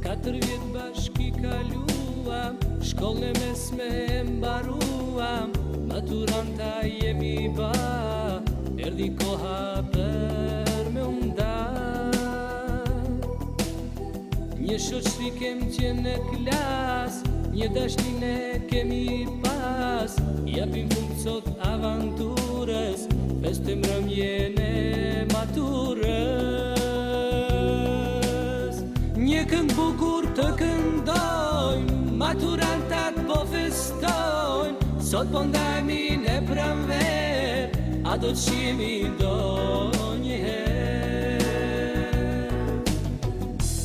Katër vjet bashki kaluam, shkollën e mesme e mbaruam, maturanta jemi ba, erdhi koha për me nda. Një shoqëri kem qenë në klas, një dashnin e kemi pas, japim fund sot avanturës, festojmë mbrëmjen e maturës. Një këngë bukur të këndojmë, maturantat po festojnë, sot po ndajmi në pranver, a do të shihemi ndonjëherë.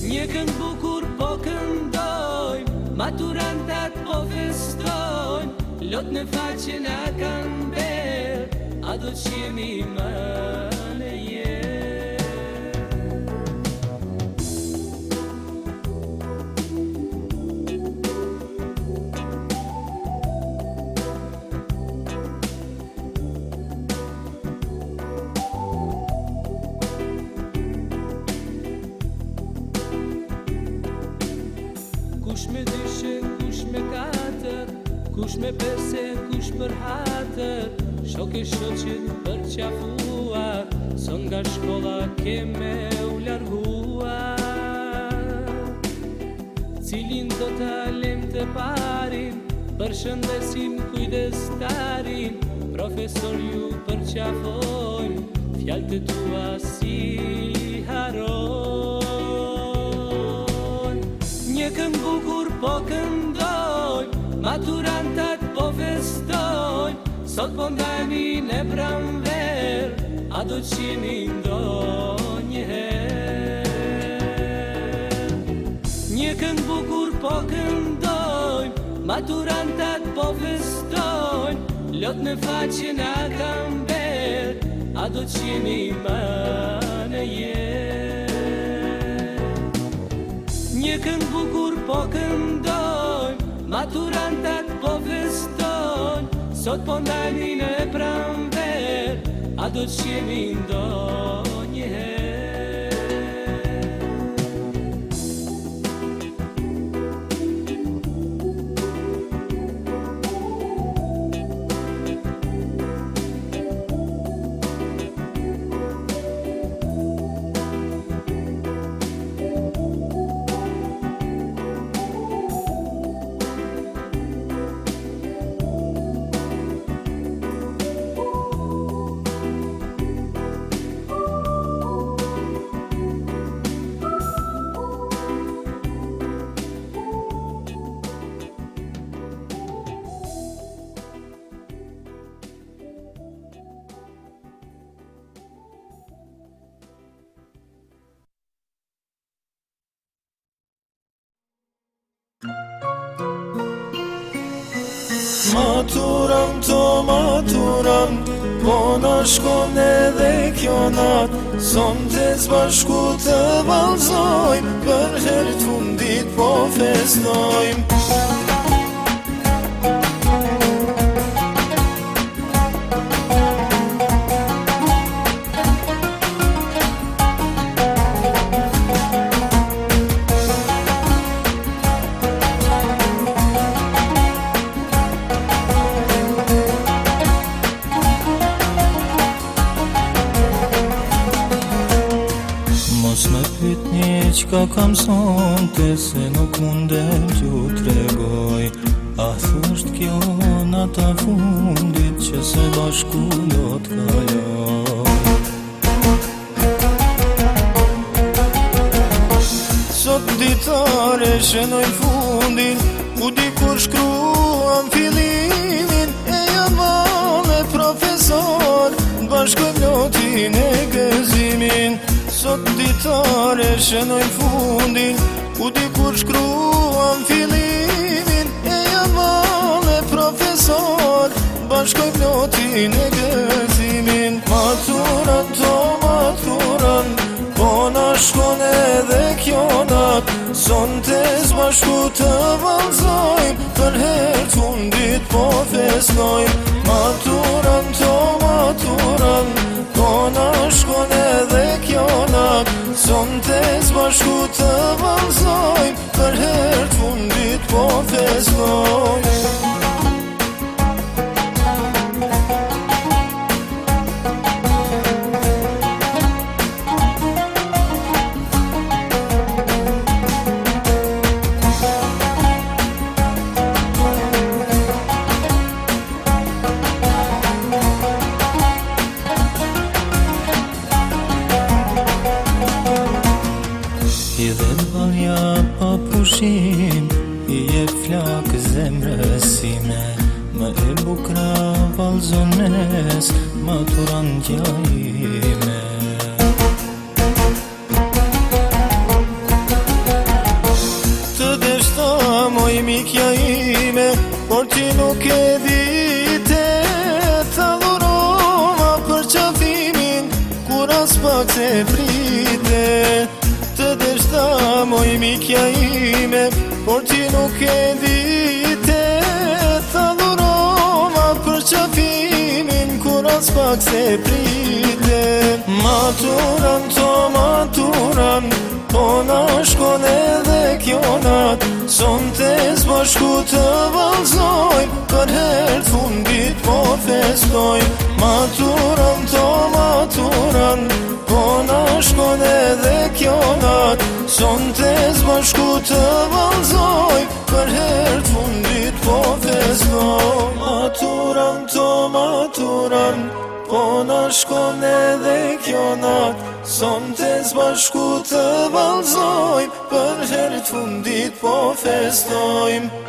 Një këngë bukur po këndojmë, maturantat po festojnë, lot në faqe na kanë berë, a do të shihemi më në jetë. Kush me dyshe, kush me katër, kush me pese, kush për hatër, shok e shoqet për qafuar, son nga shkolla keme u larguar. Cilin do t'alem të parin, për shëndesim kujdestarin, profesor ju për qafojnë, fjallë të tua si harojnë. Një këngë bukur po këndojmë, maturantat po festojnë, sot po ndajmi në pranver, a do të shihemi ndonjëherë. Një këngë bukur po këndojmë, maturantat po festojnë, lot në faqe na kanë berë, a do të shihemi më në jetë. Një këngë bukur po këndojmë, maturantat po festojnë, sot po ndajmi në pranver, a do të shihemi ndonjëherë. Maturam to maturam, po na shkon edhe kjo nat, sonte s'bashku të vallzojmë, për herë të fundit po festojmë. Qka kam sonte se nuk mundem t'ju tregoj, a thosht kjo nata fundit që se bashku do t'kaloj. Sot ditare shenoj fundin, ku dikur shkruam fillimin, e janë profesor, bashkojmë lotin e gëzimin. Sot ditare shenoj fundin, ku dikur shkruam fillimin, e janë profesor, bashkojmë lotin e gëzimin. Maturan to maturan, po na Sonte zbashku të vallëzojmë, për herë fundit po festojmë. Maturan to maturan, kona shkon edhe kjo natë. Sonte zbashku të vallëzojmë, për herë fundit po festojmë. I dhe dhalja pa pushim, i e flak zemrësime. Më e bukra valzones, maturan gjajime. Të deshta moj mikja ime, por ti nuk e dite. Ta dhurova për qafimin, kur as pak se prite. Të deshta moj mikja ime, por ti nuk e dite. Ta dhurova për qafimin, kur as pak se prite. Maturan to maturan, po na shkon edhe kjo natë. Sonte zbashku të vallëzojmë, për herë fundit po festojmë. Maturan to maturan, po na shkon edhe kjo natë. Sonte zbashku të vallëzojmë, për herë fundit po festojmë. Maturan to maturan, po na shkon edhe kjo natë. Sonte zbashku të vallëzojmë, për herë fundit po festojmë.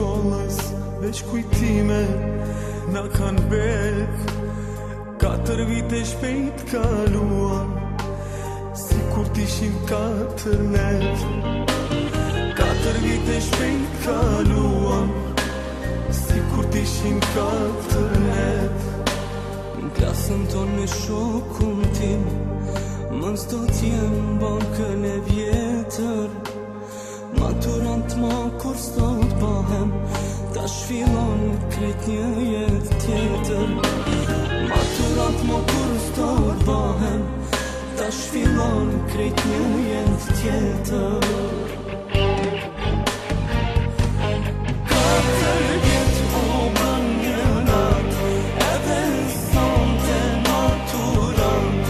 shkollës, veç kujtime na kanë bek. 4 vite shpejt kaluan, si kur t'ishim 4 net. 4 vite shpejt kaluan, si kur t'ishim 4 net. Në klasën tonë me shokun tim, mës do t'jem bankën e vjetër. Maturant ma kur s'do t'bahem, ta shfilon krejt një jet tjetër. Maturant ma kur s'do t'bahem, ta shfilon krejt një jet tjetër. 4 vjet o bën një nat, edhe sonte maturant.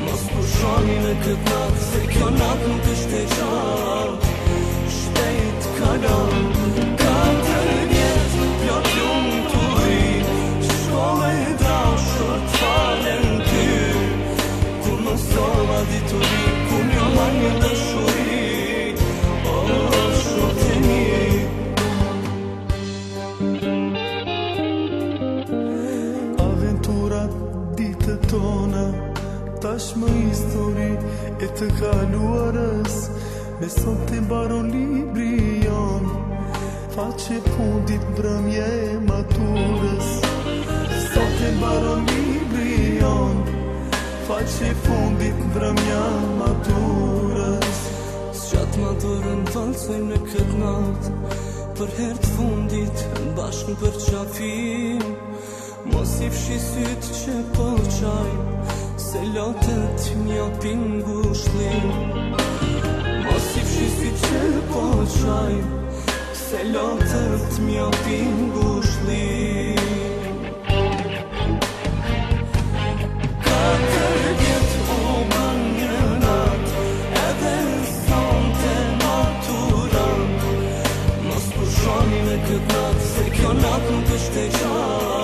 Mos pushoni në këtë nat, se kjo nat nuk është e gjatë, shpejt kalon. 4 vjet plot lumturi, shkollë e dashur t'falen ty. Ku mësova dituri, ku m'jo marrë një dashuri, o shokët e mi. Aventurat ditët tona, tashmë histori e të kaluarës. Me sot të mbaron libri jon, faqe fundit mbrëmje e maturës. Sot të mbaron libri jon, faqe fundit mbrëmja maturës. S'gjatë maturën valsojmë në këtë natë, për herë të fundit bashkë në përqafim. Mos i fshi sytë që po qajmë, se lotët m'japin ngushëllim. Mos i fshi sytë që po qajmë, se lotët m'japin ngushëllim. 4 vjet o bën një nat, edhe sonte maturant. Mos pushoni në këtë nat, se kjo nat nuk është e gjatë,